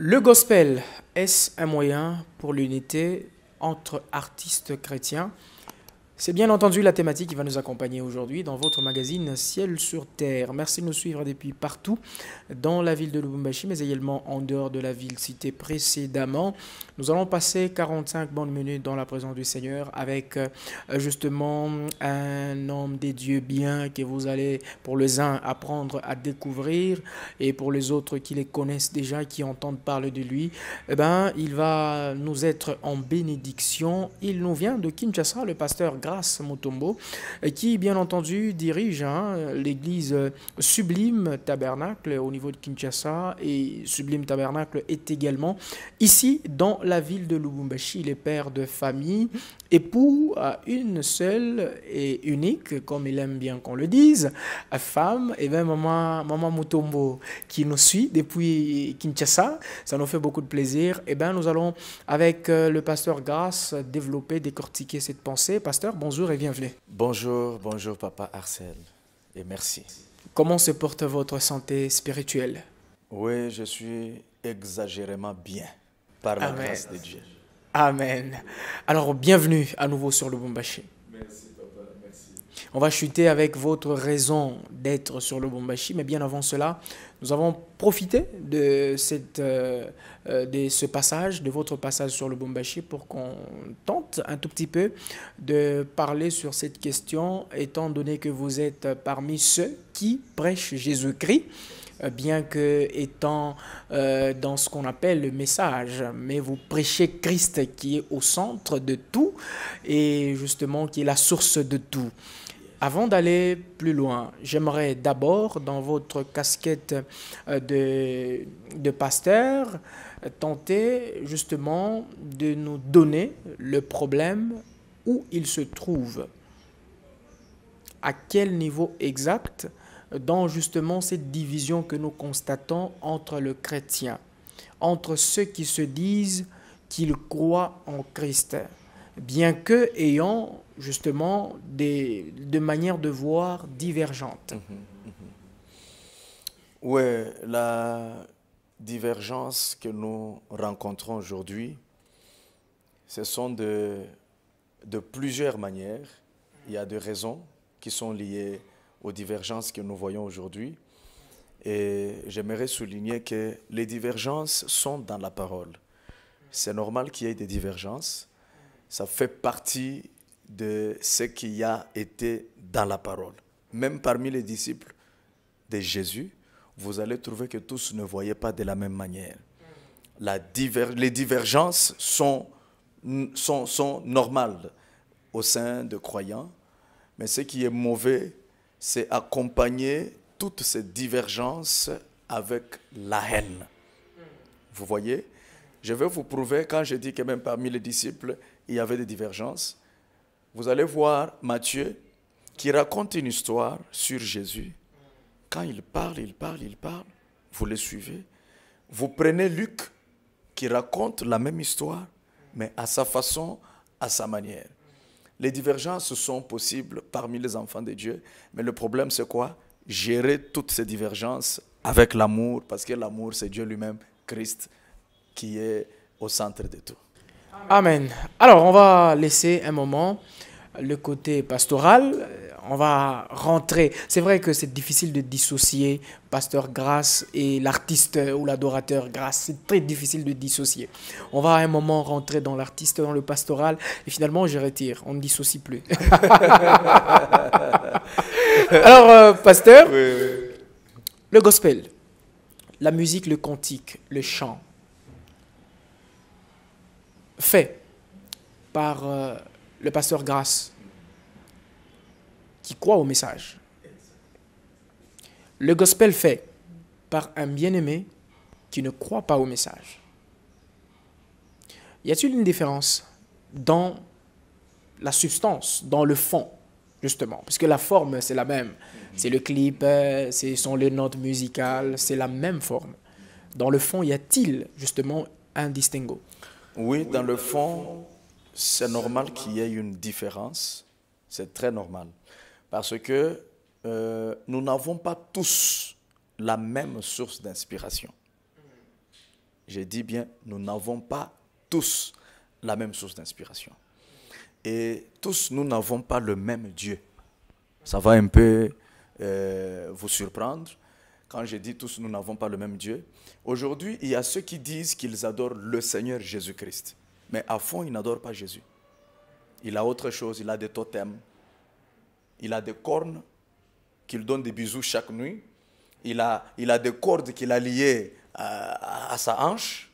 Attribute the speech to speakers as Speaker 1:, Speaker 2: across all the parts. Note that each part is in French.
Speaker 1: Le gospel, est-ce un moyen pour l'unité entre artistes chrétiens? C'est bien entendu la thématique qui va nous accompagner aujourd'hui dans votre magazine Ciel sur Terre. Merci de nous suivre depuis partout dans la ville de Lubumbashi, mais également en dehors de la ville citée précédemment. Nous allons passer 45 bonnes minutes dans la présence du Seigneur avec justement un homme des dieux bien que vous allez pour les uns apprendre à découvrir et pour les autres qui les connaissent déjà, qui entendent parler de lui, il va nous être en bénédiction. Il nous vient de Kinshasa, le pasteur Grace Mutombo, qui bien entendu dirige l'église Sublime Tabernacle au niveau de Kinshasa, et Sublime Tabernacle est également ici dans la ville de Lubumbashi. Il est père de famille, époux à une seule et unique, comme il aime bien qu'on le dise, femme, et bien maman Mutombo qui nous suit depuis Kinshasa. Ça nous fait beaucoup de plaisir. Et bien nous allons avec le pasteur Grace développer, décortiquer cette pensée. Pasteur, bonjour et bienvenue.
Speaker 2: Bonjour, bonjour Papa Arcel et merci.
Speaker 1: Comment se porte votre santé spirituelle?
Speaker 2: Oui, je suis exagérément bien par la
Speaker 1: Amen.
Speaker 2: grâce de Dieu.
Speaker 1: Amen. Alors, bienvenue à nouveau sur Lubumbashi.
Speaker 2: Merci Papa, merci.
Speaker 1: On va chuter avec votre raison d'être sur Lubumbashi, mais bien avant cela, nous avons profité de ce passage, de votre passage sur Lubumbashi, pour qu'on tente un tout petit peu de parler sur cette question, étant donné que vous êtes parmi ceux qui prêchent Jésus-Christ, bien que étant dans ce qu'on appelle le message, mais vous prêchez Christ qui est au centre de tout et justement qui est la source de tout. Avant d'aller plus loin, j'aimerais d'abord, dans votre casquette de pasteur, tenter justement de nous donner le problème où il se trouve. À quel niveau exact dans justement cette division que nous constatons entre le chrétien, entre ceux qui se disent qu'ils croient en Christ, bien que ayant justement des manières de voir divergentes.
Speaker 2: Oui, la divergence que nous rencontrons aujourd'hui, ce sont de plusieurs manières. Il y a des raisons qui sont liées aux divergences que nous voyons aujourd'hui. Et j'aimerais souligner que les divergences sont dans la parole. C'est normal qu'il y ait des divergences. Ça fait partie de ce qui a été dans la parole. Même parmi les disciples de Jésus, vous allez trouver que tous ne voyaient pas de la même manière. Les divergences sont normales au sein de croyants, mais ce qui est mauvais, c'est accompagner toutes ces divergences avec la haine. Vous voyez? Je vais vous prouver, quand je dis que même parmi les disciples, il y avait des divergences. Vous allez voir Matthieu qui raconte une histoire sur Jésus. Quand il parle, vous le suivez. Vous prenez Luc qui raconte la même histoire, mais à sa façon, à sa manière. Les divergences sont possibles parmi les enfants de Dieu, mais le problème c'est quoi? Gérer toutes ces divergences avec l'amour, parce que l'amour c'est Dieu lui-même, Christ, qui est au centre de tout.
Speaker 1: Amen. Alors, on va laisser un moment le côté pastoral. On va rentrer. C'est vrai que c'est difficile de dissocier pasteur Grace et l'artiste ou l'adorateur Grace. C'est très difficile de dissocier. On va à un moment rentrer dans l'artiste, dans le pastoral, et finalement, je retire. On ne dissocie plus. Alors, pasteur,
Speaker 2: Oui.
Speaker 1: le gospel, la musique, le cantique, le chant, fait par le pasteur Grace, qui croit au message. Le gospel fait par un bien-aimé qui ne croit pas au message. Y a-t-il une différence dans la substance, dans le fond, justement? Parce que la forme, c'est la même. C'est le clip, ce sont les notes musicales, c'est la même forme. Dans le fond, y a-t-il justement un distinguo?
Speaker 2: Oui, dans le fond, c'est normal qu'il y ait une différence. C'est très normal. Parce que nous n'avons pas tous la même source d'inspiration. J'ai dit bien, nous n'avons pas tous la même source d'inspiration. Et tous, nous n'avons pas le même Dieu. Ça va un peu vous surprendre. Quand je dis tous, nous n'avons pas le même Dieu. Aujourd'hui, il y a ceux qui disent qu'ils adorent le Seigneur Jésus-Christ. Mais à fond, ils n'adorent pas Jésus. Il a autre chose, il a des totems. Il a des cornes qu'il donne des bisous chaque nuit. Il a des cordes qu'il a liées à sa hanche.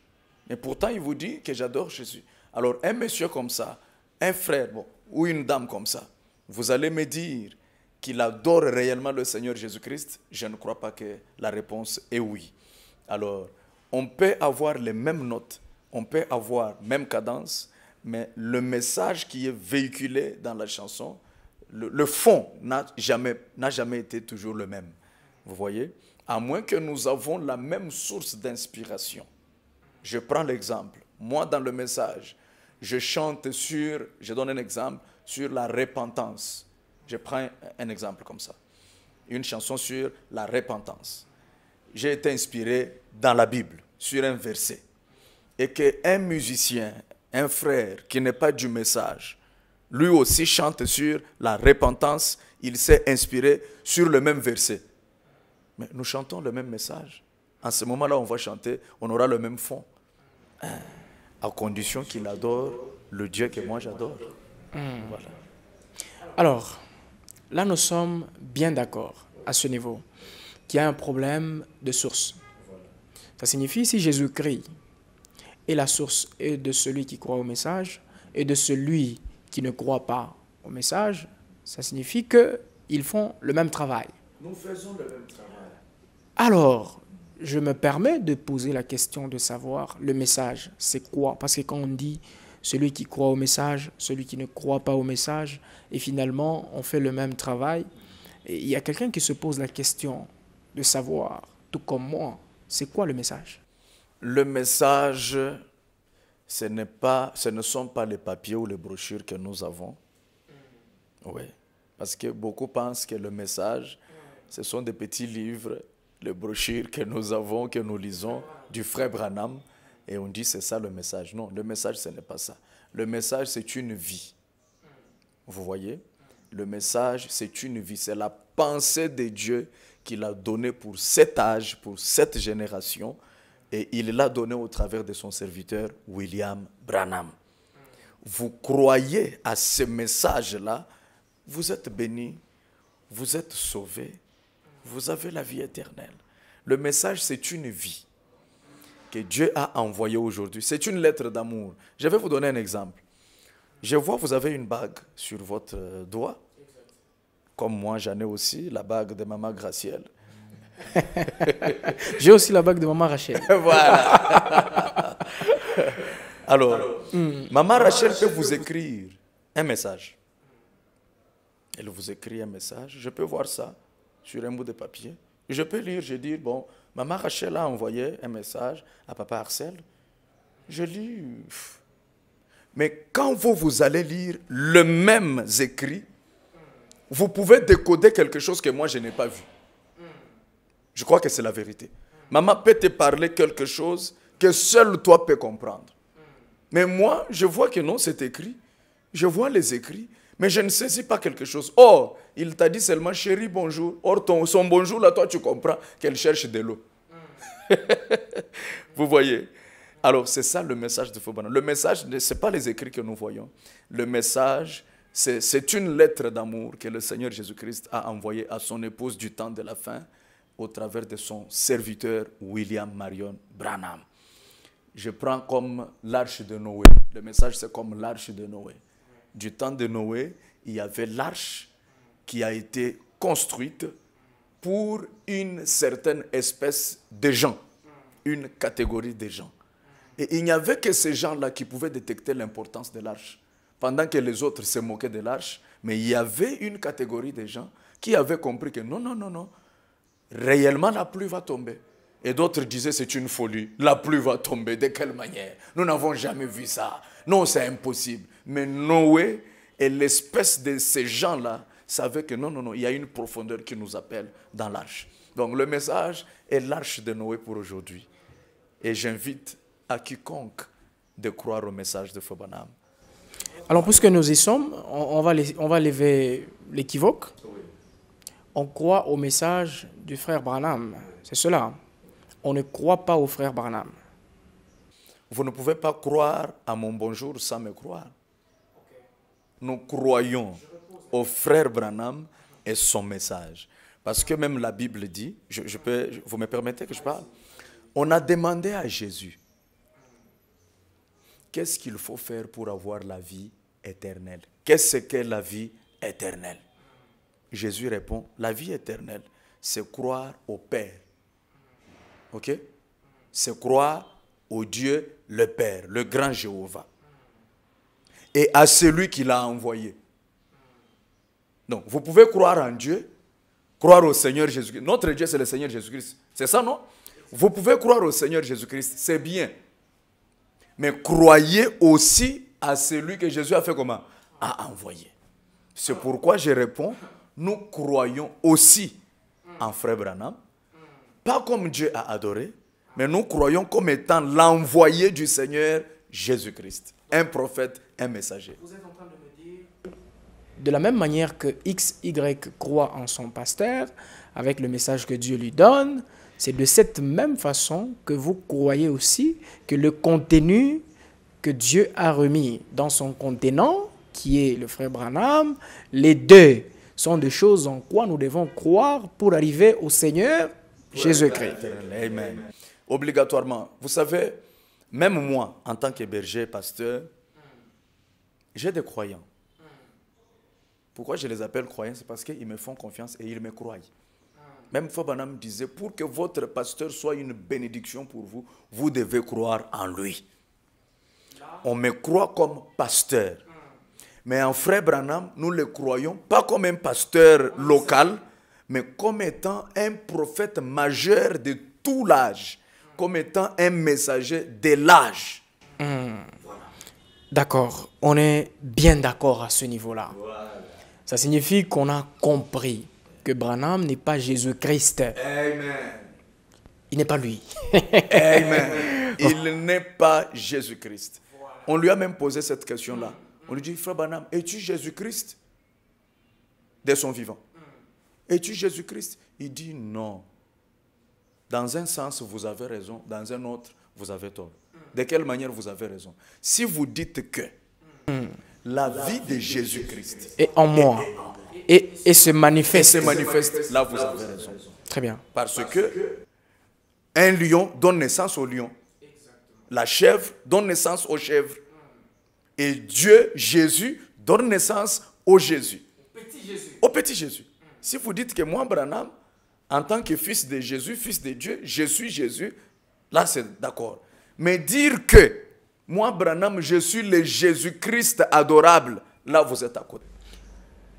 Speaker 2: Mais pourtant, il vous dit que j'adore Jésus. Alors, un monsieur comme ça, un frère ou une dame comme ça, vous allez me dire qu'il adore réellement le Seigneur Jésus-Christ? Je ne crois pas que la réponse est oui. Alors, on peut avoir les mêmes notes, on peut avoir même cadence, mais le message qui est véhiculé dans la chanson, le fond n'a jamais été toujours le même. Vous voyez? À moins que nous avons la même source d'inspiration. Je prends l'exemple. Moi, dans le message, je chante je donne un exemple, sur la repentance. Je prends un exemple comme ça. Une chanson sur la repentance. J'ai été inspiré dans la Bible, sur un verset. Et qu'un musicien, un frère qui n'est pas du message, lui aussi chante sur la repentance, il s'est inspiré sur le même verset. Mais nous chantons le même message. En ce moment-là, on va chanter, on aura le même fond. À condition qu'il adore le Dieu que moi j'adore. Voilà.
Speaker 1: Alors, là nous sommes bien d'accord à ce niveau qu'il y a un problème de source. Ça signifie si Jésus-Christ est la source et de celui qui croit au message et de celui qui ne croit pas au message, ça signifie qu'ils font le même travail.
Speaker 2: Nous faisons le même travail.
Speaker 1: Alors, je me permets de poser la question de savoir le message, c'est quoi? Parce que quand on dit celui qui croit au message, celui qui ne croit pas au message, et finalement on fait le même travail, et il y a quelqu'un qui se pose la question de savoir, tout comme moi, c'est quoi le message?
Speaker 2: Le message, ce ne sont pas les papiers ou les brochures que nous avons. Oui, parce que beaucoup pensent que le message, ce sont des petits livres, les brochures que nous avons, que nous lisons, du frère Branham, et on dit c'est ça le message. Non, le message, ce n'est pas ça. Le message, c'est une vie. Vous voyez? Le message, c'est une vie. C'est la pensée de Dieu qu'il a donnée pour cet âge, pour cette génération, et il l'a donnée au travers de son serviteur William Branham. Vous croyez à ce message-là, vous êtes bénis, vous êtes sauvés, vous avez la vie éternelle. Le message, c'est une vie que Dieu a envoyée aujourd'hui. C'est une lettre d'amour. Je vais vous donner un exemple. Je vois que vous avez une bague sur votre doigt. Comme moi, j'en ai aussi, la bague de Maman Gracielle.
Speaker 1: J'ai aussi la bague de Maman Rachel.
Speaker 2: Voilà. Alors, Maman Rachel peut vous écrire un message. Elle vous écrit un message. Je peux voir ça sur un bout de papier. Je peux lire, je dis, bon, Maman Rachel a envoyé un message à Papa Arcel. Je lis. Mais quand vous allez lire le même écrit, vous pouvez décoder quelque chose que moi je n'ai pas vu. Je crois que c'est la vérité. Maman peut te parler quelque chose que seul toi peux comprendre. Mais moi, je vois que non, c'est écrit. Je vois les écrits, mais je ne saisis pas quelque chose. Or, il t'a dit seulement, chérie, bonjour. Or, son bonjour, là, toi, tu comprends qu'elle cherche de l'eau. Vous voyez? Alors, c'est ça le message de Fobana. Le message, ce n'est pas les écrits que nous voyons. Le message, c'est une lettre d'amour que le Seigneur Jésus-Christ a envoyée à son épouse du temps de la fin au travers de son serviteur William Marion Branham. Je prends comme l'arche de Noé. Le message, c'est comme l'arche de Noé. Du temps de Noé, il y avait l'arche qui a été construite pour une certaine espèce de gens, une catégorie de gens. Et il n'y avait que ces gens-là qui pouvaient détecter l'importance de l'arche. Pendant que les autres se moquaient de l'arche, mais il y avait une catégorie de gens qui avaient compris que non, réellement la pluie va tomber. Et d'autres disaient c'est une folie, la pluie va tomber, de quelle manière? Nous n'avons jamais vu ça, non c'est impossible. Mais Noé et l'espèce de ces gens-là savaient que non, il y a une profondeur qui nous appelle dans l'arche. Donc le message est l'arche de Noé pour aujourd'hui. Et j'invite à quiconque de croire au message de Frère Branham.
Speaker 1: Alors, puisque nous y sommes, on va lever l'équivoque. On croit au message du frère Branham. C'est cela. On ne croit pas au frère Branham.
Speaker 2: Vous ne pouvez pas croire à mon bonjour sans me croire. Nous croyons au frère Branham et son message. Parce que même la Bible dit, vous me permettez que je parle? On a demandé à Jésus, qu'est-ce qu'il faut faire pour avoir la vie éternelle? Qu'est-ce qu'est la vie éternelle? Jésus répond, la vie éternelle, c'est croire au Père. Ok? C'est croire au Dieu, le Père, le grand Jéhovah. Et à celui qui l'a envoyé. Donc, vous pouvez croire en Dieu, croire au Seigneur Jésus-Christ. Notre Dieu, c'est le Seigneur Jésus-Christ. C'est ça, non? Vous pouvez croire au Seigneur Jésus-Christ, c'est bien. Mais croyez aussi à celui que Jésus a fait comment? A envoyé. C'est pourquoi je réponds, nous croyons aussi en Frère Branham, pas comme Dieu a adoré, mais nous croyons comme étant l'envoyé du Seigneur Jésus-Christ. Un prophète, un messager.
Speaker 1: Vous êtes en train de me dire, de la même manière que XY croit en son pasteur, avec le message que Dieu lui donne, c'est de cette même façon que vous croyez aussi que le contenu que Dieu a remis dans son contenant, qui est le frère Branham, les deux sont des choses en quoi nous devons croire pour arriver au Seigneur Jésus-Christ.
Speaker 2: Amen. Obligatoirement. Vous savez, même moi, en tant que berger, pasteur, j'ai des croyants. Pourquoi je les appelle croyants? C'est parce qu'ils me font confiance et ils me croient. Même Frère Branham disait, pour que votre pasteur soit une bénédiction pour vous, vous devez croire en lui. On me croit comme pasteur. Mais en Frère Branham, nous le croyons pas comme un pasteur local, mais comme étant un prophète majeur de tout l'âge, comme étant un messager de l'âge.
Speaker 1: D'accord, on est bien d'accord à ce niveau-là. Ça signifie qu'on a compris que Branham n'est pas Jésus-Christ.
Speaker 2: Amen.
Speaker 1: Il n'est pas lui.
Speaker 2: Amen. Il n'est pas Jésus-Christ. On lui a même posé cette question-là. On lui dit, Frère Branham, es-tu Jésus-Christ de son vivant? Es-tu Jésus-Christ? Il dit non. Dans un sens, vous avez raison. Dans un autre, vous avez tort. De quelle manière vous avez raison? Si vous dites que la vie de Jésus-Christ
Speaker 1: est en moi et se manifeste.
Speaker 2: Là vous avez raison.
Speaker 1: Très bien.
Speaker 2: Parce que un lion donne naissance au lion. La chèvre donne naissance aux chèvres. Et Dieu, Jésus, donne naissance au Jésus. Au petit Jésus. Si vous dites que moi, Branham, en tant que fils de Jésus, fils de Dieu, je suis Jésus, là c'est d'accord. Mais dire que moi, Branham, je suis le Jésus-Christ adorable, là vous êtes à côté.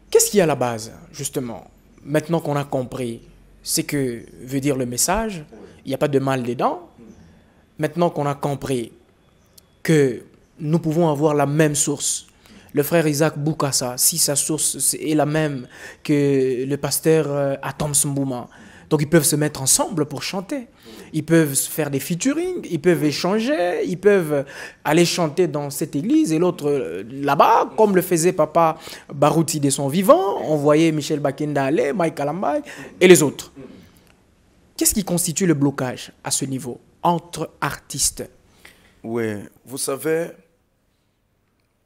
Speaker 1: Qu'est-ce qu'il y a à la base, justement, maintenant qu'on a compris ce que veut dire le message, il n'y a pas de mal dedans. Maintenant qu'on a compris que nous pouvons avoir la même source. Le frère Isaac Boukassa, si sa source est la même que le pasteur Atom Mbouma, donc ils peuvent se mettre ensemble pour chanter. Ils peuvent faire des featuring, ils peuvent échanger, ils peuvent aller chanter dans cette église et l'autre là-bas, comme le faisait Papa Barouti de son vivant. On voyait Michel Bakenda aller, Mike Kalambay et les autres. Qu'est-ce qui constitue le blocage à ce niveau entre artistes?
Speaker 2: Oui, vous savez,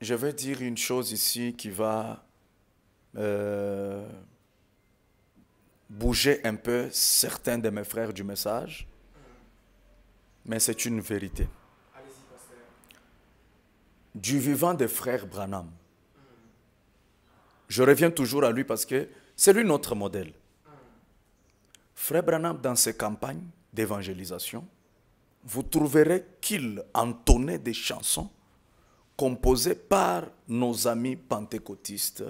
Speaker 2: je vais dire une chose ici qui va bouger un peu certains de mes frères du message, mais c'est une vérité. Du vivant des frères Branham, je reviens toujours à lui parce que c'est lui notre modèle. Frère Branham, dans ses campagnes d'évangélisation, vous trouverez qu'il entonnait des chansons composées par nos amis pentecôtistes.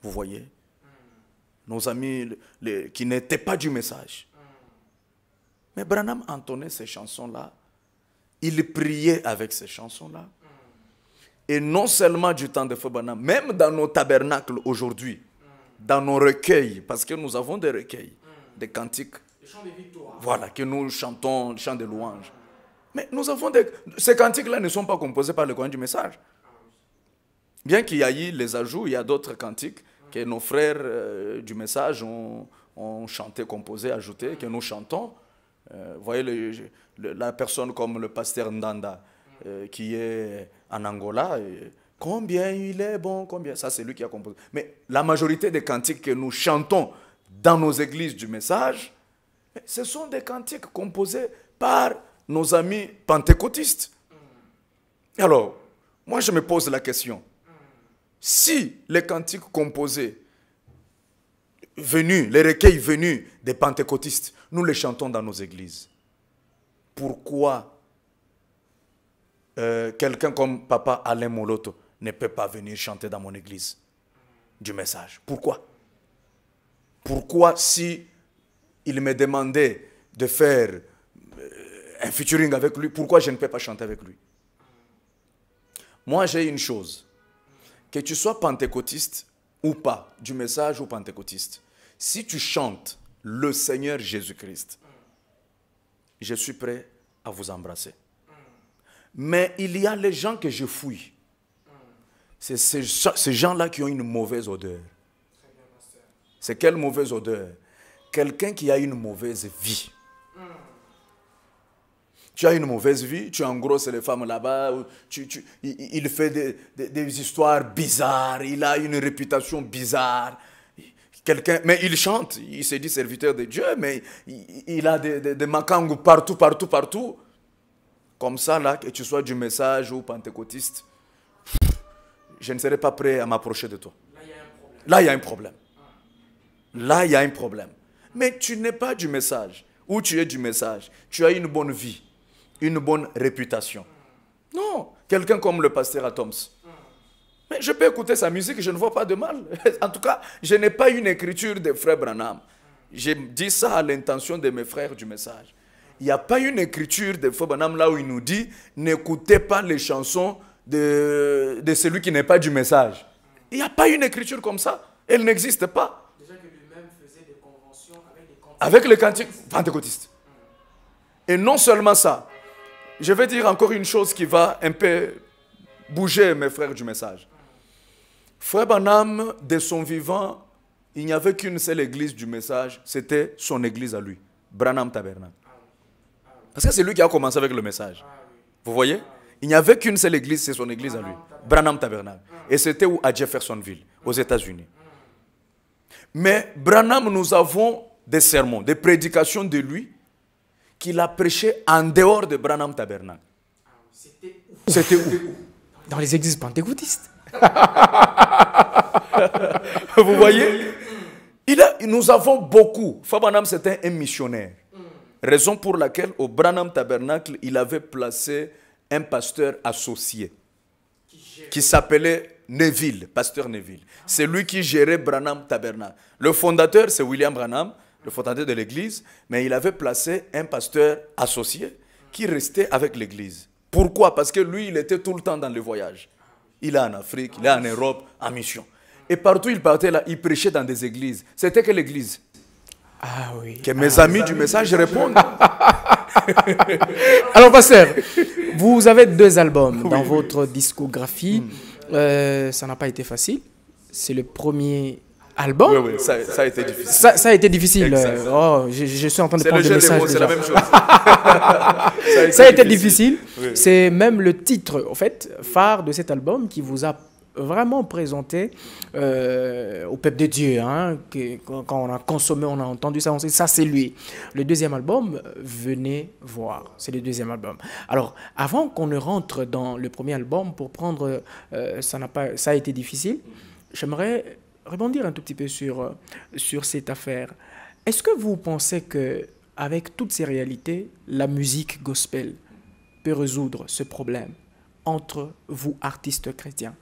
Speaker 2: Vous voyez? Nos amis qui n'étaient pas du message. Mais Branham entonnait ces chansons-là. Il priait avec ces chansons-là. Et non seulement du temps de Frère Branham, même dans nos tabernacles aujourd'hui, dans nos recueils, parce que nous avons des recueils, des cantiques, voilà, que nous chantons, chants de louanges. Mais nous avons ces cantiques-là ne sont pas composés par le coin du message. Bien qu'il y ait les ajouts, il y a d'autres cantiques que nos frères du message ont chanté, composé, ajouté, que nous chantons. Vous voyez la personne comme le pasteur Ndanda, qui est en Angola. Combien il est bon, combien. Ça, c'est lui qui a composé. Mais la majorité des cantiques que nous chantons dans nos églises du message, ce sont des cantiques composés par nos amis pentecôtistes. Alors, moi, je me pose la question. Si les cantiques composés, les recueils venus des pentecôtistes, nous les chantons dans nos églises, pourquoi quelqu'un comme Papa Alain Moloto ne peut pas venir chanter dans mon église du message? Pourquoi? Pourquoi si il me demandait de faire un featuring avec lui, pourquoi je ne peux pas chanter avec lui? Moi, j'ai une chose. Que tu sois pentecôtiste ou pas, du message ou pentecôtiste, si tu chantes le Seigneur Jésus-Christ, je suis prêt à vous embrasser. Mais il y a les gens que je fouille. C'est ces gens-là qui ont une mauvaise odeur. C'est quelle mauvaise odeur? Quelqu'un qui a une mauvaise vie. Tu as une mauvaise vie, tu engrosses les femmes là-bas, il fait des histoires bizarres, il a une réputation bizarre. Mais il chante, il se dit serviteur de Dieu, mais il a des makangou partout. Comme ça, là, que tu sois du message ou pentecôtiste, je ne serai pas prêt à m'approcher de toi. Là, il y a un problème. Là, il y a un problème. Mais tu n'es pas du message, ou tu es du message, tu as une bonne vie, une bonne réputation. Non, quelqu'un comme le pasteur Atoms. Mais je peux écouter sa musique, je ne vois pas de mal. En tout cas, je n'ai pas une écriture de frère Branham. J'ai dit ça à l'intention de mes frères du message. Il n'y a pas une écriture de frère Branham là où il nous dit n'écoutez pas les chansons de celui qui n'est pas du message. Il n'y a pas une écriture comme ça. Elle n'existe pas.
Speaker 1: Déjà que lui-même faisait des conventions
Speaker 2: avec les cantiques pentecôtistes. Et non seulement ça, je vais dire encore une chose qui va un peu bouger mes frères du message. Frère Branham, de son vivant, il n'y avait qu'une seule église du message, c'était son église à lui, Branham Tabernacle. Parce que c'est lui qui a commencé avec le message. Vous voyez? Il n'y avait qu'une seule église, c'est son église à lui, Branham Tabernacle. Et c'était où? À Jeffersonville, aux États-Unis. Mais Branham, nous avons des sermons, des prédications de lui qu'il a prêché en dehors de Branham Tabernacle. C'était où?
Speaker 1: Dans les églises pentecôtistes.
Speaker 2: Vous voyez? Nous avons beaucoup. Frère Branham, c'était un missionnaire. Raison pour laquelle au Branham Tabernacle, il avait placé un pasteur associé qui s'appelait Neville, pasteur Neville. C'est lui qui gérait Branham Tabernacle. Le fondateur, c'est William Branham, le fondateur de l'église, mais il avait placé un pasteur associé qui restait avec l'église. Pourquoi? Parce que lui, il était tout le temps dans le voyage. Il est en Afrique, il est en Europe, en mission. Et partout il partait là, il prêchait dans des églises. C'était quelle église?
Speaker 1: Ah oui.
Speaker 2: Que mes amis du message répondent.
Speaker 1: Alors, pasteur, vous avez 2 albums dans votre discographie. Ça n'a pas été facile. C'est le premier album.
Speaker 2: Oui, ça a été difficile.
Speaker 1: Ça a été difficile. Oh, je suis en train de prendre des messages.
Speaker 2: C'est la même chose.
Speaker 1: Ça a été difficile. Oui. C'est même le titre, en fait, phare de cet album qui vous a vraiment présenté au peuple de Dieu. Hein, quand on a consommé, on a entendu ça, on sait ça c'est lui. Le 2e album, venez voir. C'est le 2e album. Alors, avant qu'on ne rentre dans le premier album pour prendre, ça a été difficile. J'aimerais rebondir un tout petit peu sur cette affaire. Est-ce que vous pensez qu'avec toutes ces réalités, la musique gospel peut résoudre ce problème entre vous, artistes chrétiens?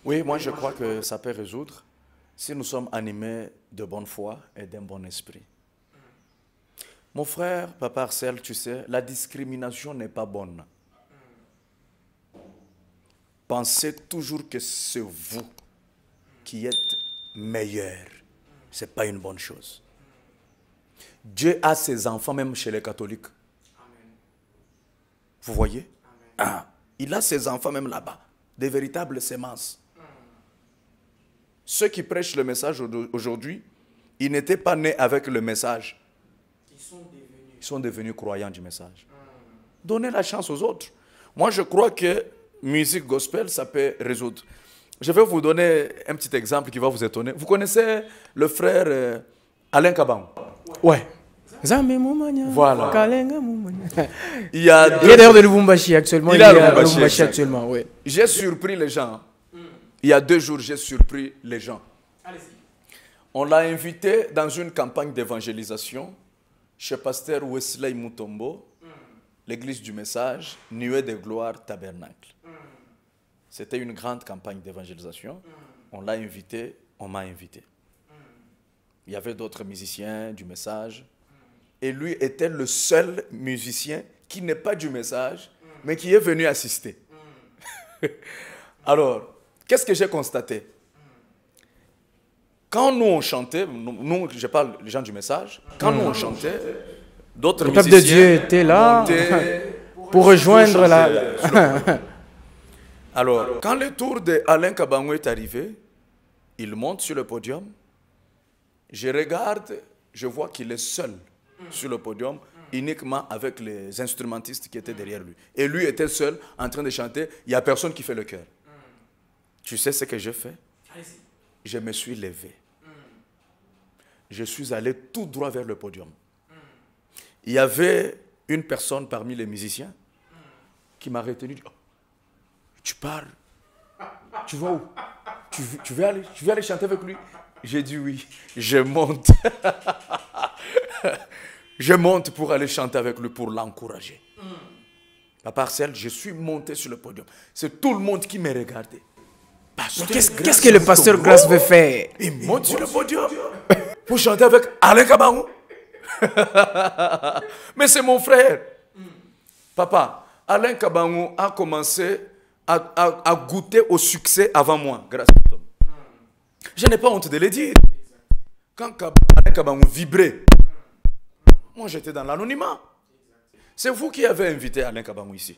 Speaker 2: Oui, moi je crois que ça peut résoudre si nous sommes animés de bonne foi et d'un bon esprit. Mon frère, Papa Arcel, tu sais, la discrimination n'est pas bonne. Pensez toujours que c'est vous qui êtes meilleur. Ce n'est pas une bonne chose. Dieu a ses enfants même chez les catholiques. Vous voyez? Ah, il a ses enfants même là-bas, des véritables semences. Ceux qui prêchent le message aujourd'hui, ils n'étaient pas nés avec le message. Ils sont devenus croyants du message. Donnez la chance aux autres. Moi, je crois que musique gospel, ça peut résoudre. Je vais vous donner un petit exemple qui va vous étonner. Vous connaissez le frère Alain Kabang?
Speaker 1: Ouais.
Speaker 2: Voilà. Il y
Speaker 1: Il
Speaker 2: a
Speaker 1: est d'ailleurs de Lubumbashi actuellement.
Speaker 2: Il est à
Speaker 1: Lubumbashi
Speaker 2: Lubumbashi
Speaker 1: actuellement, oui.
Speaker 2: J'ai surpris les gens. Il y a 2 jours, j'ai surpris les gens. On l'a invité dans une campagne d'évangélisation chez pasteur Wesley Mutombo, l'église du message, Nuée de gloire tabernacle. C'était une grande campagne d'évangélisation. On l'a invité, on m'a invité. Il y avait d'autres musiciens du message. Et lui était le seul musicien qui n'est pas du message, mais qui est venu assister. Alors, qu'est-ce que j'ai constaté? Quand nous on chantait, nous, je parle les gens du message, quand nous on chantait, d'autres
Speaker 1: Le
Speaker 2: musiciens
Speaker 1: peuple de Dieu était là pour rejoindre la...
Speaker 2: Alors, quand le tour d'Alain Kabangou est arrivé, il monte sur le podium. Je regarde, je vois qu'il est seul sur le podium, uniquement avec les instrumentistes qui étaient derrière lui. Et lui était seul en train de chanter. Il n'y a personne qui fait le chœur. Tu sais ce que j'ai fait? Je me suis levé. Je suis allé tout droit vers le podium. Il y avait une personne parmi les musiciens qui m'a retenu. Oh, tu parles? Tu vas où? Tu veux aller chanter avec lui? J'ai dit oui. Je monte. Je monte pour aller chanter avec lui, pour l'encourager. À part celle, je suis monté sur le podium. C'est tout le monde qui me regardait.
Speaker 1: Qu'est-ce que le pasteur Grâce veut faire?
Speaker 2: Il monte sur le podium pour chanter avec Alain Kabangou. Mais c'est mon frère. Papa, Alain Kabangou a commencé à goûter au succès avant moi, grâce à toi. Je n'ai pas honte de le dire. Quand Alain Kabangou vibrait, moi j'étais dans l'anonymat. C'est vous qui avez invité Alain Kabangou ici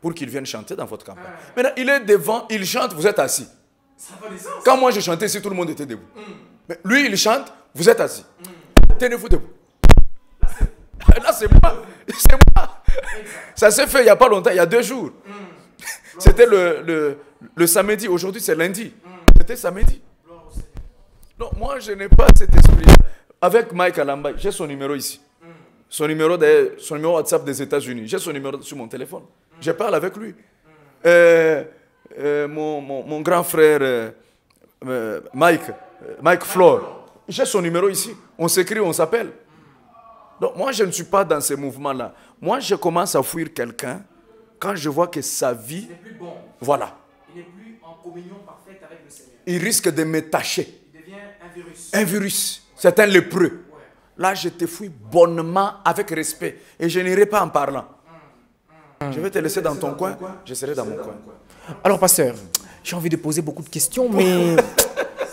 Speaker 2: pour qu'il vienne chanter dans votre campagne. Maintenant, il est devant, il chante, vous êtes assis. Quand moi je chantais ici, tout le monde était debout. Mais lui, il chante, vous êtes assis. Tenez-vous debout. Là, c'est moi. C'est moi. Ça s'est fait il n'y a pas longtemps, il y a 2 jours. C'était le samedi. Aujourd'hui, c'est lundi. C'était samedi. Non, moi, je n'ai pas cet esprit. Avec Mike Alamba, j'ai son numéro ici. Son numéro WhatsApp des États-Unis. J'ai son numéro sur mon téléphone. Je parle avec lui. Mon grand frère Mike Flore. J'ai son numéro ici. On s'écrit, on s'appelle. Donc, moi, je ne suis pas dans ces mouvements-là. Moi, je commence à fuir quelqu'un quand je vois que sa vie...
Speaker 1: Il n'est plus bon.
Speaker 2: Voilà.
Speaker 1: Il n'est plus en communion parfaite avec le Seigneur.
Speaker 2: Il risque de me tâcher.
Speaker 1: Il devient un virus.
Speaker 2: Un virus. C'est un lépreux. Là, je te fuis bonnement, avec respect. Et je n'irai pas en parlant. Je vais te laisser dans ton coin, je serai dans mon coin.
Speaker 1: Alors, pasteur, j'ai envie de poser beaucoup de questions, mais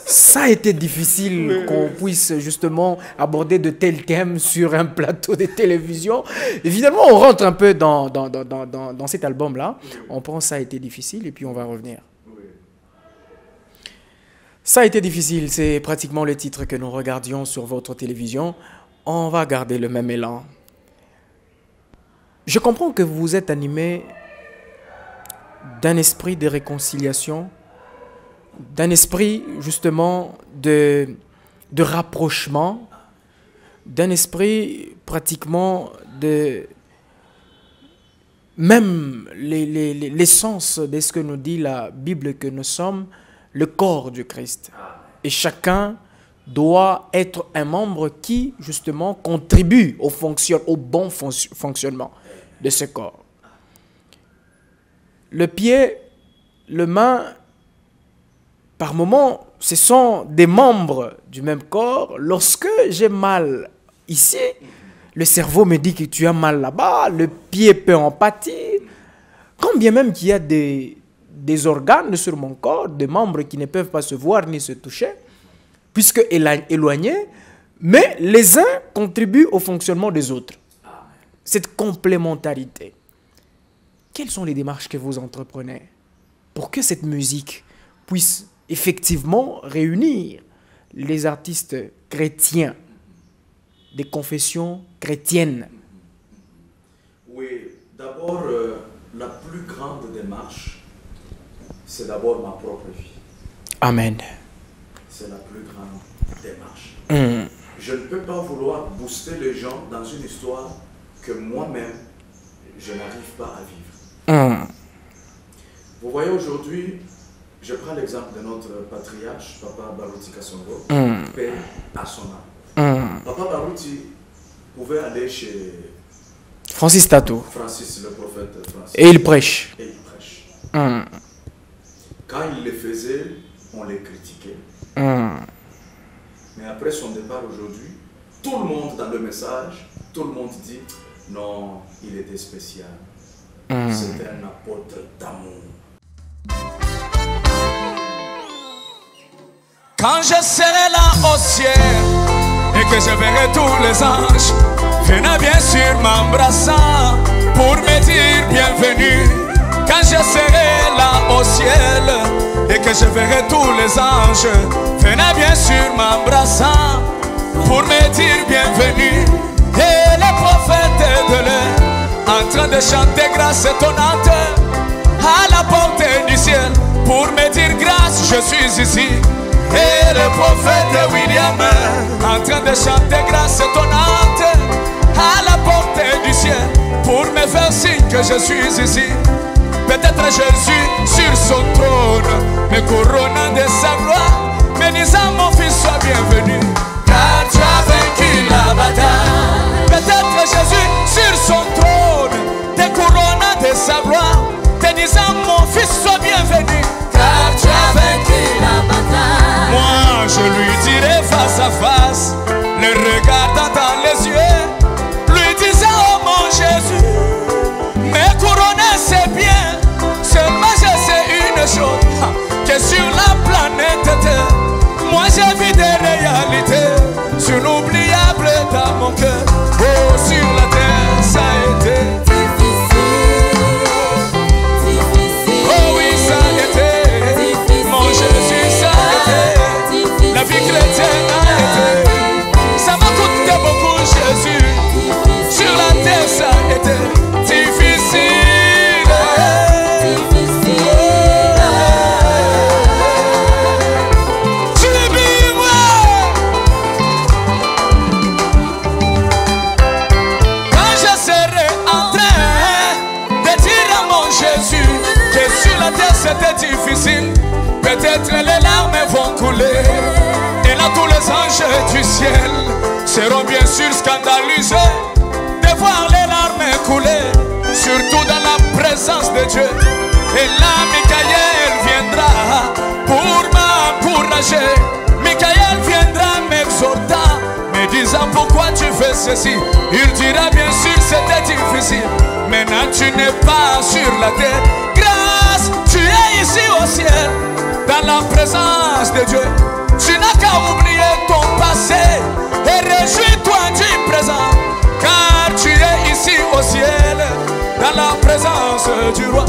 Speaker 1: ça a été difficile qu'on puisse justement aborder de tels thèmes sur un plateau de télévision. Évidemment, on rentre un peu dans cet album-là. On pense que ça a été difficile et puis on va revenir. Ça a été difficile, c'est pratiquement le titre que nous regardions sur votre télévision. On va garder le même élan. Je comprends que vous êtes animé d'un esprit de réconciliation, d'un esprit justement de rapprochement, d'un esprit pratiquement de... Même l'essence de ce que nous dit la Bible, que nous sommes le corps du Christ. Et chacun doit être un membre qui, justement, contribue au bon fonctionnement de ce corps. Le pied, le main, par moments, ce sont des membres du même corps. Lorsque j'ai mal ici, le cerveau me dit que tu as mal là-bas, le pied peut en pâtir. Quand bien même qu'il y a des organes sur mon corps, des membres qui ne peuvent pas se voir ni se toucher, puisque éloignés, mais les uns contribuent au fonctionnement des autres. Cette complémentarité. quelles sont les démarches que vous entreprenez pour que cette musique puisse effectivement réunir les artistes chrétiens, des confessions chrétiennes?
Speaker 2: Oui, d'abord, la plus grande démarche, c'est d'abord ma propre vie.
Speaker 1: Amen.
Speaker 2: C'est la plus grande démarche.
Speaker 1: Mm.
Speaker 2: Je ne peux pas vouloir booster les gens dans une histoire que moi-même, je n'arrive pas à vivre.
Speaker 1: Mm.
Speaker 2: Vous voyez, aujourd'hui, je prends l'exemple de notre patriarche, Papa Baruti Kasongo, paix à son âme. Papa Baruti pouvait aller chez
Speaker 1: Francis Tato.
Speaker 2: Francis, le prophète Francis.
Speaker 1: Et il prêche.
Speaker 2: Et il prêche.
Speaker 1: Mm.
Speaker 2: Quand il le faisait, on les critiquait.
Speaker 1: Mm.
Speaker 2: Mais après son départ aujourd'hui, tout le monde dans le message, tout le monde dit non, il était spécial. C'était un apôtre d'amour.
Speaker 3: Quand je serai là au ciel et que je verrai tous les anges, venez bien sûr m'embrassant pour me dire bienvenue. Quand je serai là au ciel et que je verrai tous les anges, venez bien sûr m'embrassant pour me dire bienvenue. Et les prophètes de l'air en train de chanter grâce étonnante à la portée du ciel pour me dire grâce, je suis ici. Et le prophète William en train de chanter grâce étonnante à la portée du ciel pour me faire signe que je suis ici. Peut-être Jésus sur son trône me couronnant de sa gloire, me disant mon fils sois bienvenu car tu as vaincu la bataille. Peut-être Jésus sur son trône te couronnant de sa gloire, te disant mon fils sois bienvenu car tu as vaincu la bataille. Moi je lui dirai face à face, le regardant dans les yeux, lui disant oh mon Jésus, me couronner c'est bien, seulement je sais une chose, que sur la planète Terre, moi j'ai vu des réalités inoubliables dans mon cœur. Oh sur la terre ça a été difficile, oh oui ça a été, mon Jésus ça a été, la vie chrétienne a été, ça m'a coûté beaucoup Jésus, sur la terre ça a été difficile. Quand je serai en train de dire à mon Jésus que sur la terre c'était difficile, peut-être les larmes vont couler, et là tous les anges du ciel seront bien sûr scandalisés de voir les larmes couler, surtout dans la présence de Dieu. Et là Michael viendra pour m'encourager, Michael viendra m'exhortant, me disant pourquoi tu fais ceci. Il dira bien sûr c'était difficile, maintenant tu n'es pas sur la terre, grâce tu es ici au ciel, dans la présence de Dieu. Tu n'as qu'à oublier ton passé et réjouis-toi du présent, car tu es ici au ciel, dans la présence du roi.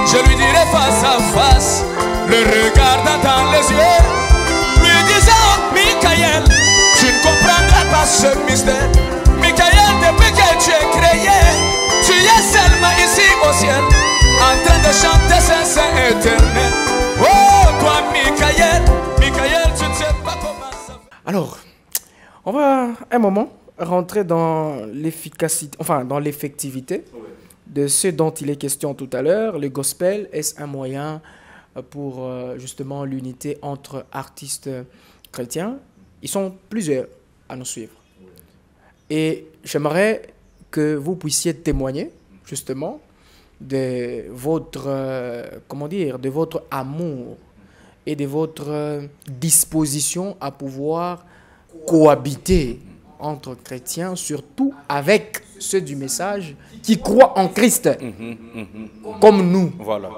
Speaker 3: Je lui dirai face à face, le regardant dans les yeux, lui disant Michael, tu ne comprendras pas ce mystère. Michael, depuis que tu es créé, tu es seulement ici au ciel, en train de chanter Saint éternel. Oh toi Michael, Michael, tu ne sais pas comment ça fait.
Speaker 1: Alors, on va un moment rentrer dans l'efficacité, enfin dans l'effectivité de ce dont il est question tout à l'heure. Le gospel, est-ce un moyen pour justement l'unité entre artistes chrétiens? Ils sont plusieurs à nous suivre. Et j'aimerais que vous puissiez témoigner justement de votre, comment dire, de votre amour et de votre disposition à pouvoir cohabiter entre chrétiens, surtout avec ceux du message qui croient en Christ, comme nous.
Speaker 2: Voilà.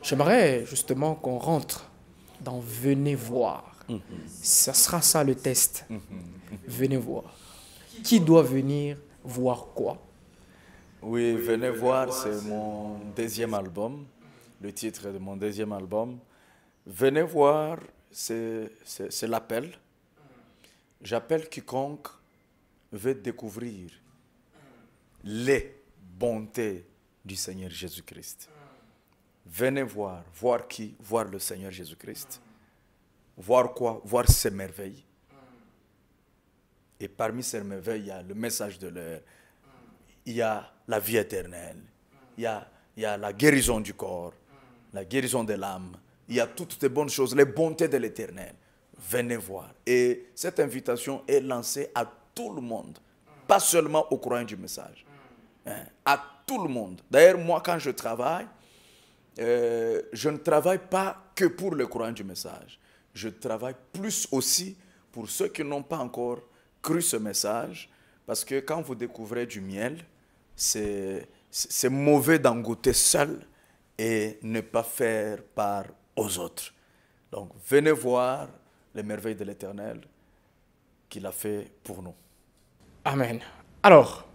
Speaker 1: J'aimerais justement qu'on rentre dans venez voir. Ça sera ça le test. Venez voir. Qui doit venir voir quoi?
Speaker 2: Oui, venez voir, c'est mon deuxième album, le titre de mon deuxième album. Venez voir, c'est l'appel. J'appelle quiconque veut découvrir les bontés du Seigneur Jésus-Christ. Venez voir. Voir qui? Voir le Seigneur Jésus-Christ. Voir quoi? Voir ses merveilles. Et parmi ces merveilles, il y a le message de l'heure. Il y a la vie éternelle. Il y a la guérison du corps, la guérison de l'âme. Il y a toutes les bonnes choses, les bontés de l'éternel. Venez voir. Et cette invitation est lancée à tout le monde, pas seulement aux croyants du message. À tout le monde. D'ailleurs, moi, quand je travaille, je ne travaille pas que pour les croyants du message. Je travaille plus aussi pour ceux qui n'ont pas encore cru ce message, parce que quand vous découvrez du miel, c'est mauvais d'en goûter seul et ne pas faire part aux autres. Donc, venez voir les merveilles de l'Éternel qu'il a fait pour nous.
Speaker 1: Amen. Alors,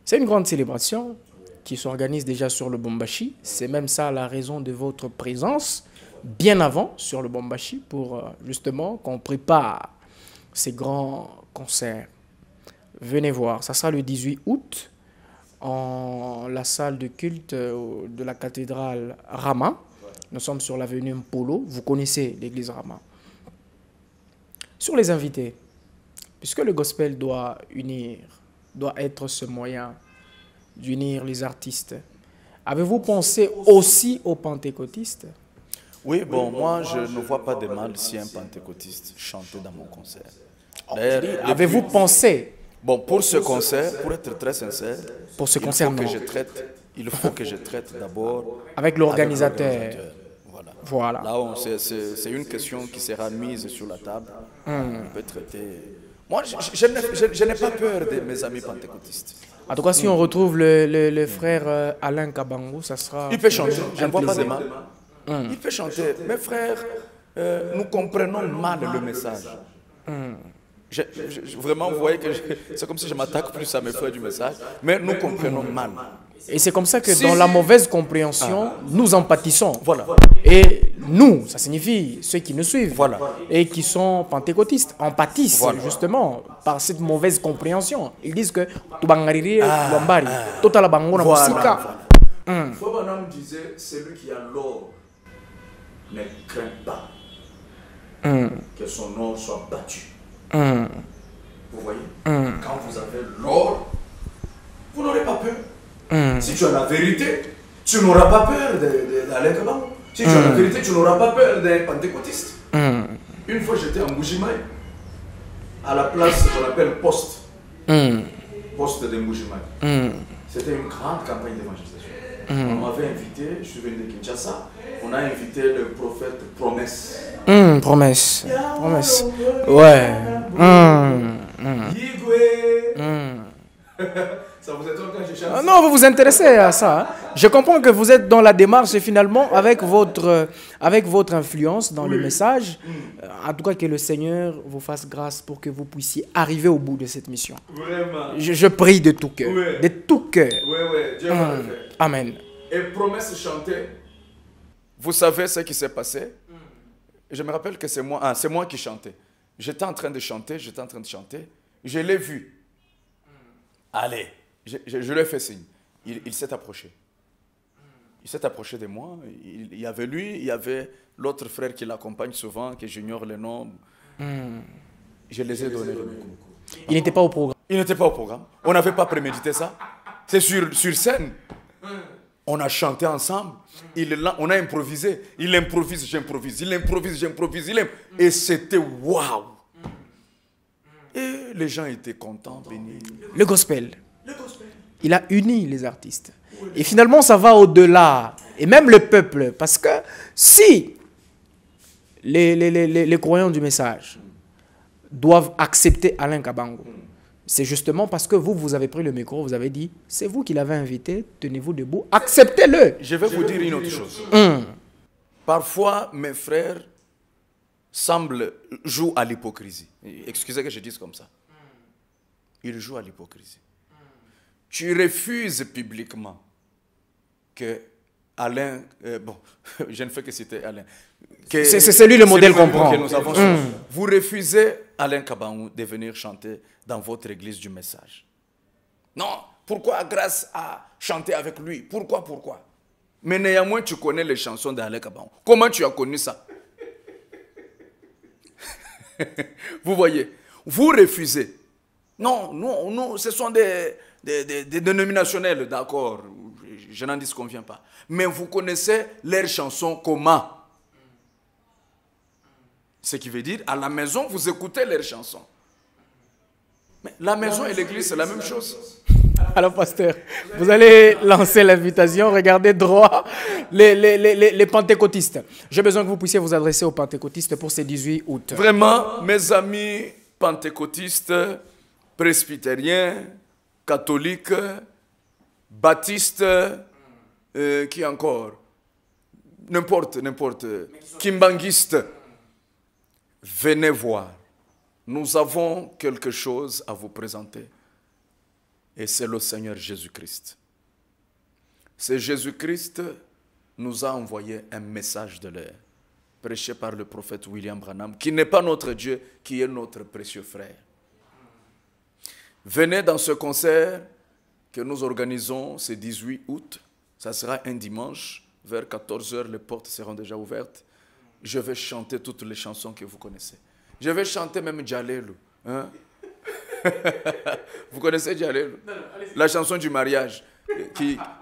Speaker 1: c'est une grande célébration qui s'organise déjà sur le Bombashi. C'est même ça la raison de votre présence bien avant sur le Bombashi pour justement qu'on prépare ces grands concerts. Venez voir, ça sera le 18 août en la salle de culte de la cathédrale Rama. Nous sommes sur l'avenue Mpolo. Vous connaissez l'église Rama. Sur les invités, puisque le gospel doit être ce moyen d'unir les artistes, avez-vous pensé aussi aux pentecôtistes?
Speaker 2: Oui, bon, moi, je ne vois pas de mal si un pentecôtiste chantait dans mon concert.
Speaker 1: Avez-vous pensé?
Speaker 2: Bon, pour ce concert, pour être très sincère,
Speaker 1: pour ce concert,
Speaker 2: il faut que je traite d'abord
Speaker 1: avec l'organisateur. Voilà.
Speaker 2: Là, c'est une question qui sera mise sur la table. On peut traiter. Moi, je n'ai pas peur de mes amis pentecôtistes.
Speaker 1: En tout cas, si on retrouve le frère Alain Kabango, ça sera.
Speaker 2: Il peut chanter, je ne vois pas de mal. Il peut chanter. Mes frères, nous comprenons mal le message. Vraiment, vous voyez que c'est comme si je m'attaque plus à mes frères du message, mais nous comprenons mal.
Speaker 1: Et c'est comme ça que dans la mauvaise compréhension, nous empâtissons.
Speaker 2: Voilà.
Speaker 1: Et nous, ça signifie ceux qui nous suivent
Speaker 2: voilà.
Speaker 1: et qui sont pentecôtistes, empâtissent justement par cette mauvaise compréhension. Ils disent que
Speaker 2: Fobonhomme disait, celui qui a l'or ne craint pas que son or soit battu. Vous voyez, quand vous avez l'or, vous n'aurez pas peur. Si tu as la vérité, tu n'auras pas peur d'aller là-bas. Si tu as la vérité, tu n'auras pas peur des pentecôtistes. Une fois, j'étais en Mbujimaï, à la place qu'on appelle Poste. Poste de Mbujimaï. C'était une grande campagne d'évangélisation. On m'avait invité, je suis venu de Kinshasa, on a invité le prophète Promesse.
Speaker 1: Promesse. Promesse. Ouais.
Speaker 2: Ça vous étonne quand je chante?
Speaker 1: Non, vous vous intéressez à ça. Hein. Je comprends que vous êtes dans la démarche et finalement avec votre influence dans le message. En tout cas, que le Seigneur vous fasse grâce pour que vous puissiez arriver au bout de cette mission.
Speaker 2: Vraiment.
Speaker 1: Je prie de tout cœur.
Speaker 2: Ouais.
Speaker 1: De tout cœur.
Speaker 2: Oui, Dieu va le faire.
Speaker 1: Amen.
Speaker 2: Et Promesse chantait. Vous savez ce qui s'est passé? Je me rappelle que c'est moi qui chantais. J'étais en train de chanter. Je l'ai vu. Allez. Je lui ai fait signe. Il s'est approché. Il s'est approché de moi. Il y avait lui, il y avait l'autre frère qui l'accompagne souvent, que j'ignore le nom. Je les ai donné le micro.
Speaker 1: Il n'était pas au programme.
Speaker 2: Il n'était pas au programme. On n'avait pas prémédité ça. C'est sur scène. On a chanté ensemble. On a improvisé. Il improvise, j'improvise. Il improvise, j'improvise. Et c'était waouh. Et les gens étaient contents, bénis.
Speaker 1: Le gospel. Il a uni les artistes. Et finalement, ça va au-delà. Et même le peuple. Parce que si les croyants du message doivent accepter Alain Kabango, c'est justement parce que vous avez pris le micro, vous avez dit, c'est vous qui l'avez invité, tenez-vous debout, acceptez-le.
Speaker 2: Je vais vous dire une autre chose. Parfois, mes frères jouent à l'hypocrisie. Excusez que je dise comme ça. Ils jouent à l'hypocrisie. tu refuses publiquement que Alain, bon, je ne fais que citer Alain.
Speaker 1: C'est lui le modèle qu'on prend.
Speaker 2: Vous refusez Alain Kabangu de venir chanter dans votre église du message. Non, pourquoi grâce à chanter avec lui? Pourquoi? Mais néanmoins, tu connais les chansons d'Alain Kabangu. Comment tu as connu ça? Vous voyez, vous refusez. Non, ce sont des dénominationnels, d'accord. Je n'en disconviens pas. Mais vous connaissez leurs chansons comment? Ce qui veut dire, à la maison, vous écoutez leurs chansons. Mais la maison et l'église, c'est la même chose.
Speaker 1: Alors, pasteur, vous allez lancer l'invitation. Regardez droit les pentecôtistes. J'ai besoin que vous puissiez vous adresser aux pentecôtistes pour ce 18 août.
Speaker 2: Vraiment, mes amis pentecôtistes, presbytériens, catholiques, baptistes, qui encore? N'importe, kimbanguistes. Venez voir. Nous avons quelque chose à vous présenter. Et c'est le Seigneur Jésus-Christ. C'est Jésus-Christ nous a envoyé un message de l'air, prêché par le prophète William Branham, qui n'est pas notre Dieu, qui est notre précieux frère. Venez dans ce concert que nous organisons ce 18 août. Ça sera un dimanche, vers 14h, les portes seront déjà ouvertes. Je vais chanter toutes les chansons que vous connaissez. Je vais chanter même Djalelu. Hein? Vous connaissez Djalelu? La chanson du mariage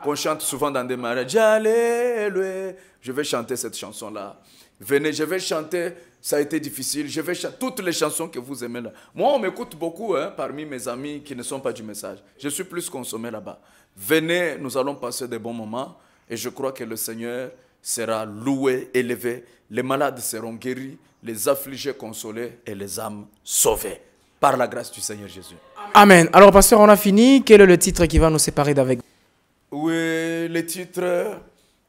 Speaker 2: qu'on chante souvent dans des mariages. Djalelu. Je vais chanter cette chanson-là. Venez, je vais chanter. Ça a été difficile. Je vais chanter toutes les chansons que vous aimez là. Moi, on m'écoute beaucoup parmi mes amis qui ne sont pas du message. Je suis plus consommé là-bas. Venez, nous allons passer des bons moments. Et je crois que le Seigneur sera loué, élevé. Les malades seront guéris, les affligés consolés et les âmes sauvées. Par la grâce du Seigneur Jésus.
Speaker 1: Amen. Alors, pasteur, on a fini. Quel est le titre qui va nous séparer d'avec?
Speaker 2: Oui, le titre,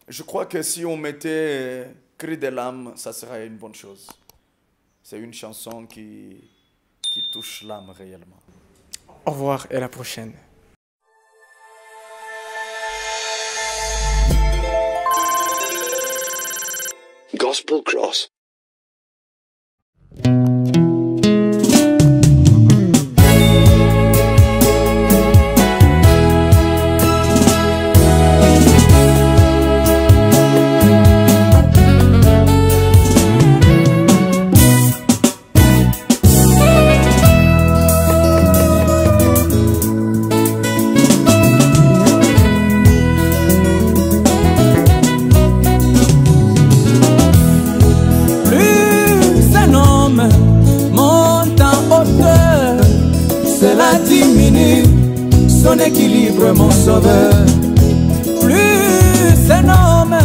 Speaker 2: je crois que si on mettait Cri de l'âme, ça serait une bonne chose. C'est une chanson qui touche l'âme réellement.
Speaker 1: Au revoir et à la prochaine.
Speaker 4: Gospel Cross.
Speaker 5: Son équilibre, mon sauveur. Plus un homme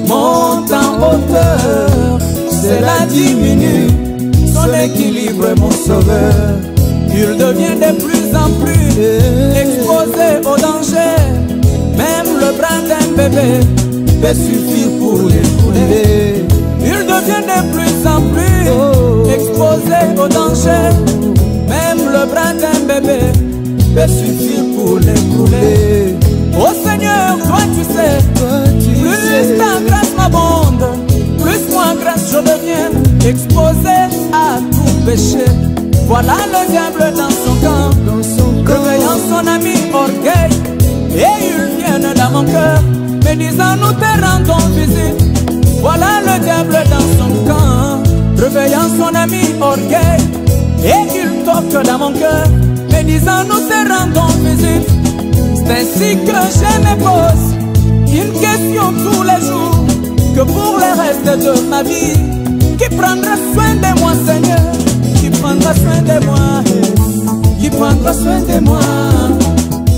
Speaker 5: monte en hauteur, cela diminue son équilibre, mon sauveur. Il devient de plus en plus exposé au danger. Même le bras d'un bébé peut suffire pour l'écouler. Il devient de plus en plus exposé au danger. Même le bras d'un bébé peut suffire pour l'écrouler. Oh Seigneur, toi tu sais, plus ta grâce m'abonde, plus moi grâce je deviens exposé à tout péché. Voilà le diable dans son camp, réveillant son ami orgueil. Et il vient dans mon cœur, me disant nous te rendons visite. Voilà le diable dans son camp, réveillant son ami orgueil. Et il toque dans mon cœur, me disant nous te rendons visite. C'est ainsi que je me pose une question tous les jours, que pour le reste de ma vie, qui prendra soin de moi, Seigneur? Qui prendra soin de moi? Qui prendra soin de moi?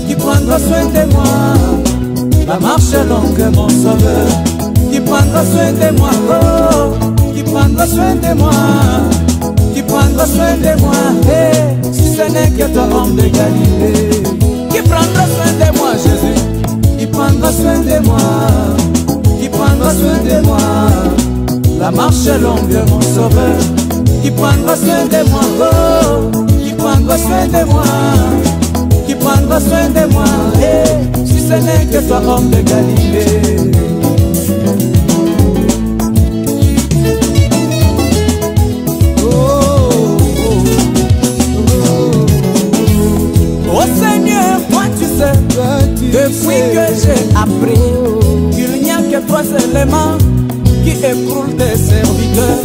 Speaker 5: Qui prendra soin de moi? La marche est longue, mon sauveur. Qui prendra soin de moi? Oh, qui prendra soin de moi? Qui prendra soin de moi? Hey, si ce n'est que toi, homme de Galilée. Qui prendra soin de moi, Jésus? Qui prendra soin de moi? Qui prendra soin de moi? La marche est longue, mon sauveur. Qui prendra soin de moi? Oh, qui prendra soin de moi? Qui prendra prendras soin de moi, si ce n'est que toi, homme de Galilée. Oh Seigneur, toi tu sais, depuis que j'ai appris qu'il n'y a que trois éléments qui écroulent tes serviteurs.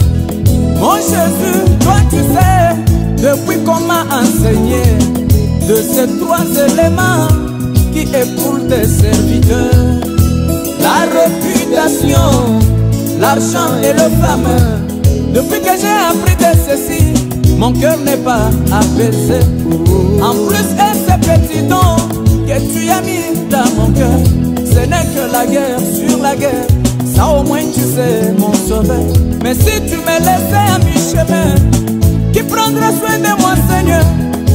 Speaker 5: Mon Jésus, toi tu sais, depuis qu'on m'a enseigné de ces trois éléments qui écroulent tes serviteurs: la réputation, l'argent et le fameux. Depuis que j'ai appris de ceci, mon cœur n'est pas apaisé. En plus, et ces petits dons que tu as mis dans mon cœur, ce n'est que la guerre sur la guerre. Ça au moins tu sais, mon sauveur. Mais si tu me laissais à mi-chemin, qui prendra soin de moi, Seigneur?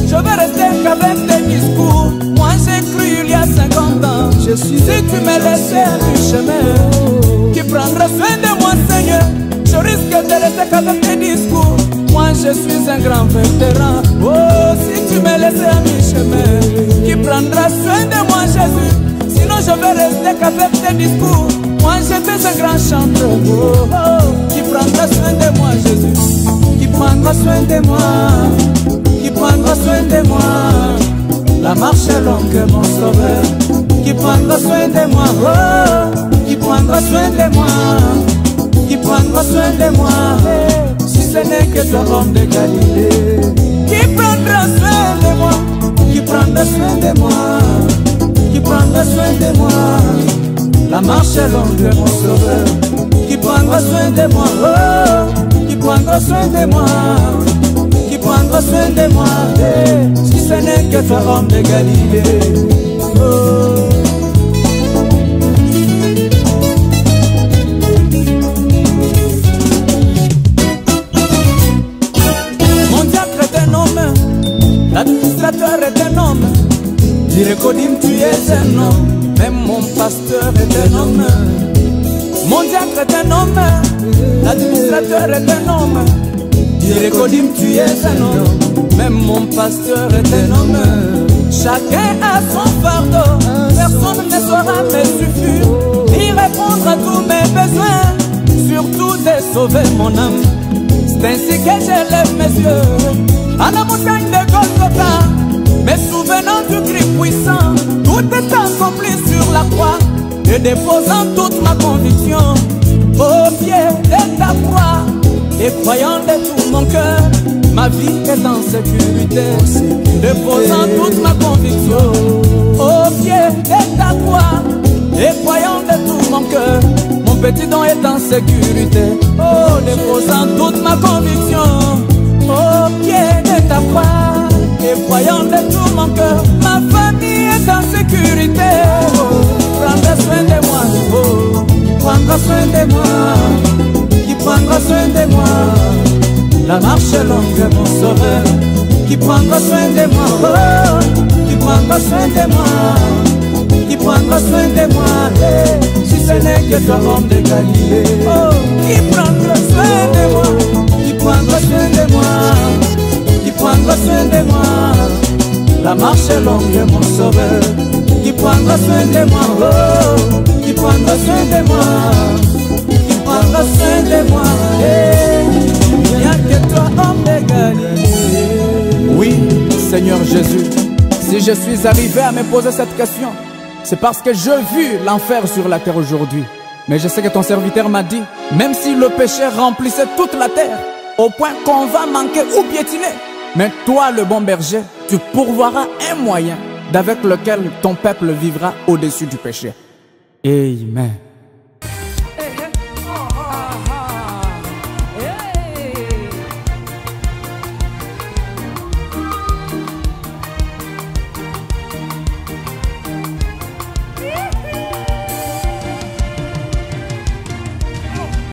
Speaker 5: Je vais rester qu'avec tes discours. Moi j'ai cru il y a 50 ans. Si tu me laissais à mi-chemin, qui prendra soin de moi, Seigneur? Je risque de rester qu'avec tes discours. Moi je suis un grand vétéran. Oh, si tu me laissais à mi-chemin, qui prendra soin de moi, Jésus? Sinon je vais rester qu'avec tes discours. Moi j'étais un grand chanteur. Oh, oh, qui prendra soin de moi, Jésus? Qui prendra soin de moi? Qui prendra soin de moi? La marche est longue, mon sauveur. Qui prendra soin de moi? Oh, qui prendra soin de moi? Qui prendra soin de moi? Si ce n'est que toi, homme de Galilée. Qui prendra soin de moi? Qui prendra soin de moi? Qui prendra soin de moi? La marche est longue, mon sauveur. Qui prendra soin de moi? Oh, qui prendra soin de moi? Qui prendra soin de moi? Si ce n'est que toi, homme de Galilée. Oh. L'administrateur est un homme, Direkodim tu es un homme, même mon pasteur est un homme. Mon diacre est un homme, l'administrateur est un homme, Direkodim tu es un homme, même mon pasteur est un homme. Chacun a son fardeau, personne ne saura me suffire, ni répondre à tous mes besoins, surtout de sauver mon âme. C'est ainsi que j'élève mes yeux à la montagne de Golgotha, me souvenant du cri puissant, tout est accompli sur la croix, et déposant toute ma conviction au pied de ta croix, et croyant de tout mon cœur, ma vie est en sécurité, déposant toute ma conviction au pied de ta croix, et croyant de tout mon cœur, mon petit don est en sécurité, oh, déposant toute ma conviction au pied de ta croix, et croyant de tout mon cœur, ma famille est en sécurité. Oh, prendra soin de moi, oh, prendra soin de moi, qui prendra soin de moi? La marche est longue, mon sauveur, qui prendra soin de moi, oh, qui prendra soin de moi, qui prendra soin de moi, si ce n'est que toi, homme de Galilée. Oh, qui prendra soin de moi? Qui prendra soin de moi? Qui prendra soin de moi? La marche est longue, mon sauveur. Qui prendra soin de moi? Oh, qui prendra soin de moi? Qui prendra soin de moi? Il n'y a que toi, homme de Galilée. Oui, Seigneur Jésus, si je suis arrivé à me poser cette question, c'est parce que j'ai vu l'enfer sur la terre aujourd'hui. Mais je sais que ton serviteur m'a dit, même si le péché remplissait toute la terre, au point qu'on va manquer ou piétiner, mais toi, le bon berger, tu pourvoiras un moyen d'avec lequel ton peuple vivra au-dessus du péché. Amen.